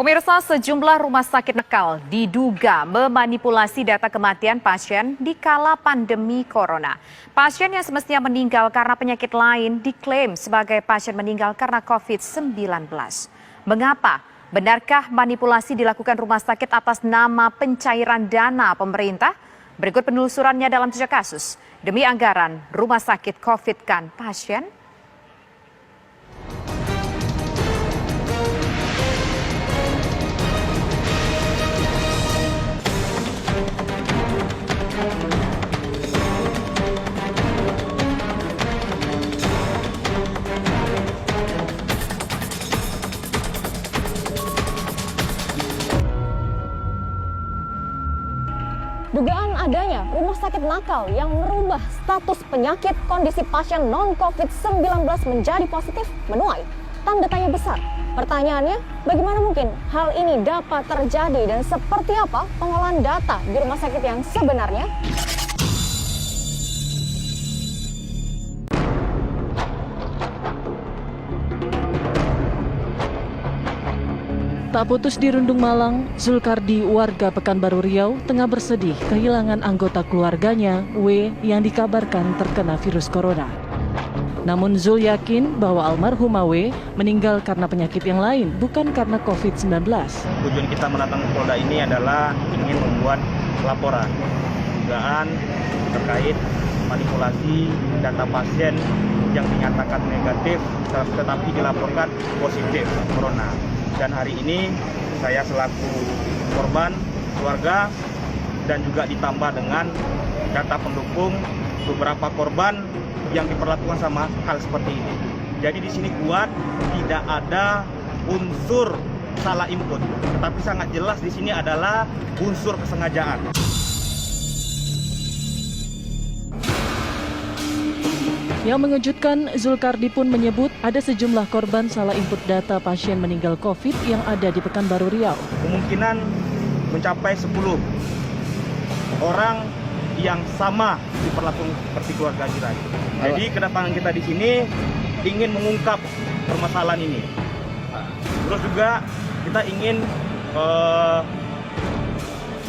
Pemirsa, sejumlah rumah sakit nakal diduga memanipulasi data kematian pasien di kala pandemi corona. Pasien yang semestinya meninggal karena penyakit lain diklaim sebagai pasien meninggal karena COVID-19. Mengapa? Benarkah manipulasi dilakukan rumah sakit atas nama pencairan dana pemerintah? Berikut penelusurannya dalam 3 kasus. Demi anggaran, rumah sakit COVID-kan pasien. Dugaan adanya rumah sakit nakal yang merubah status penyakit kondisi pasien non-COVID-19 menjadi positif menuai tanda tanya besar. Pertanyaannya, bagaimana mungkin hal ini dapat terjadi dan seperti apa pengolahan data di rumah sakit yang sebenarnya? Tak putus di Rundung Malang, Zulkardi warga Pekanbaru Riau tengah bersedih kehilangan anggota keluarganya, W, yang dikabarkan terkena virus corona. Namun Zul yakin bahwa almarhumah W meninggal karena penyakit yang lain, bukan karena COVID-19. Tujuan kita mendatangi Polda ini adalah ingin membuat laporan dugaan terkait manipulasi data pasien yang dinyatakan negatif tetapi dilaporkan positif corona. Dan hari ini saya selaku korban, keluarga, dan juga ditambah dengan data pendukung beberapa korban yang diperlakukan sama hal seperti ini. Jadi di sini kuat tidak ada unsur salah input, tetapi sangat jelas di sini adalah unsur kesengajaan. Yang mengejutkan, Zulkardi pun menyebut ada sejumlah korban salah input data pasien meninggal COVID yang ada di Pekanbaru Riau. Kemungkinan mencapai 10 orang yang sama diperlakukan seperti keluarga kita. Jadi kedatangan kita di sini ingin mengungkap permasalahan ini. Terus juga kita ingin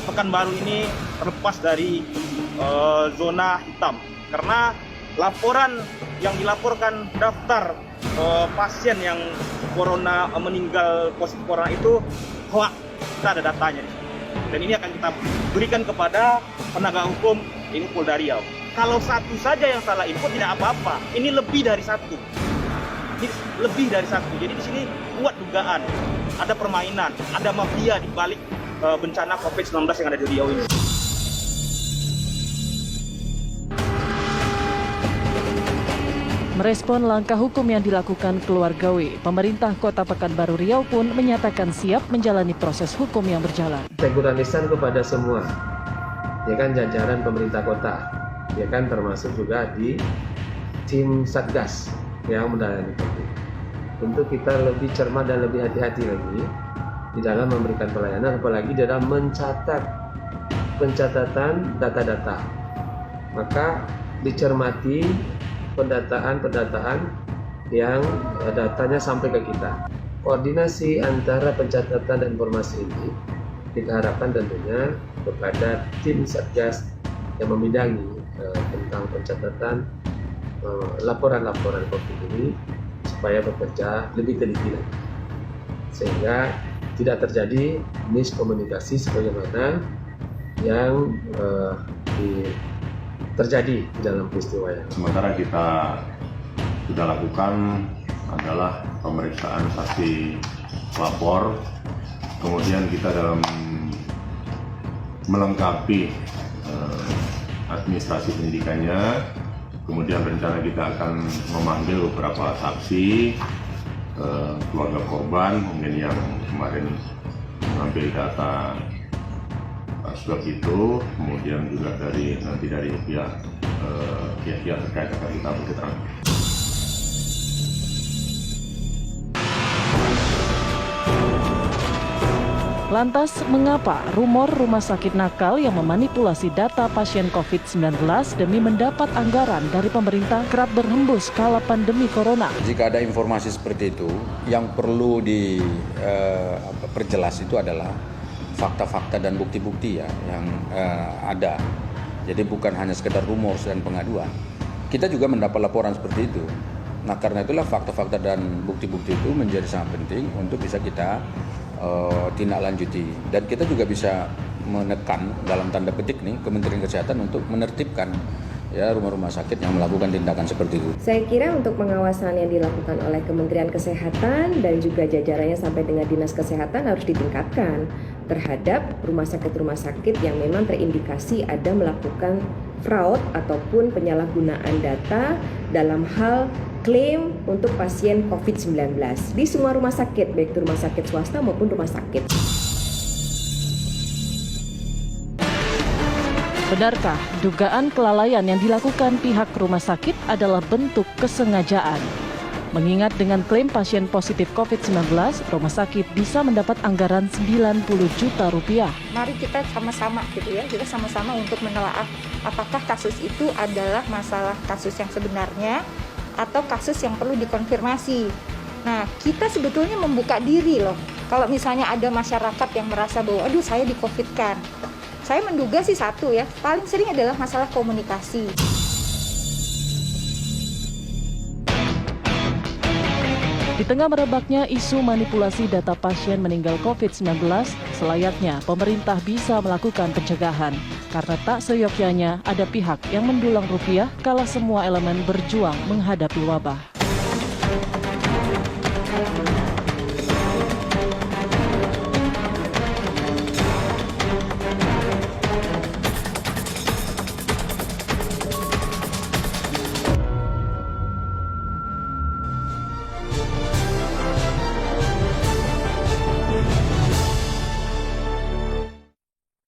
Pekanbaru ini terlepas dari zona hitam, karena laporan yang dilaporkan daftar pasien yang corona meninggal positif corona itu hoax. Kita ada datanya. Dan ini akan kita berikan kepada penegak hukum ini Polda Riau. Kalau satu saja yang salah info tidak apa-apa. Ini lebih dari satu. Ini lebih dari satu. Jadi di sini kuat dugaan ada permainan, ada mafia di balik bencana COVID-19 yang ada di Riau ini. Merespon langkah hukum yang dilakukan keluarga W, pemerintah Kota Pekanbaru Riau pun menyatakan siap menjalani proses hukum yang berjalan. Teguran lisan kepada semua, ya kan, jajaran pemerintah kota, ya kan, termasuk juga di tim Satgas yang menangani COVID. Tentu kita lebih cermat dan lebih hati-hati lagi di dalam memberikan pelayanan, apalagi dalam pencatatan data-data. Maka dicermati pendataan yang datanya sampai ke kita. Koordinasi antara pencatatan dan informasi ini kita harapkan tentunya kepada tim Satgas yang membidangi tentang pencatatan laporan-laporan COVID ini supaya bekerja lebih teliti lagi, sehingga tidak terjadi miskomunikasi sebagaimana yang terjadi di dalam peristiwa ini. Sementara kita sudah lakukan adalah pemeriksaan saksi lapor, kemudian kita dalam melengkapi administrasi penyidikannya, kemudian rencana kita akan memanggil beberapa saksi, keluarga korban, mungkin yang kemarin mengambil data swab itu, kemudian juga dari pihak terkait akan kita berketerangan. Lantas, mengapa rumor rumah sakit nakal yang memanipulasi data pasien COVID-19 demi mendapat anggaran dari pemerintah kerap berhembus kala pandemi corona? Jika ada informasi seperti itu, yang perlu diperjelas itu adalah fakta-fakta dan bukti-bukti ya yang ada. Jadi bukan hanya sekedar rumor dan pengaduan. Kita juga mendapat laporan seperti itu. Nah, karena itulah fakta-fakta dan bukti-bukti itu menjadi sangat penting untuk bisa kita tindak lanjuti, dan kita juga bisa menekan dalam tanda petik nih Kementerian Kesehatan untuk menertibkan ya rumah-rumah sakit yang melakukan tindakan seperti itu. Saya kira untuk pengawasan yang dilakukan oleh Kementerian Kesehatan dan juga jajarannya sampai dengan Dinas Kesehatan harus ditingkatkan terhadap rumah sakit yang memang terindikasi ada melakukan fraud ataupun penyalahgunaan data dalam hal klaim untuk pasien COVID-19 di semua rumah sakit, baik itu rumah sakit swasta maupun rumah sakit. Benarkah dugaan kelalaian yang dilakukan pihak rumah sakit adalah bentuk kesengajaan? Mengingat dengan klaim pasien positif COVID-19, rumah sakit bisa mendapat anggaran 90 juta rupiah. Mari kita sama-sama gitu ya, kita sama-sama untuk menelaah apakah kasus itu adalah masalah kasus yang sebenarnya atau kasus yang perlu dikonfirmasi. Nah, kita sebetulnya membuka diri loh. Kalau misalnya ada masyarakat yang merasa bahwa, aduh saya di-COVID-kan. Saya menduga sih satu ya, paling sering adalah masalah komunikasi. Di tengah merebaknya isu manipulasi data pasien meninggal COVID-19, selayaknya pemerintah bisa melakukan pencegahan. Karena tak seyogyanya ada pihak yang mendulang rupiah kala semua elemen berjuang menghadapi wabah.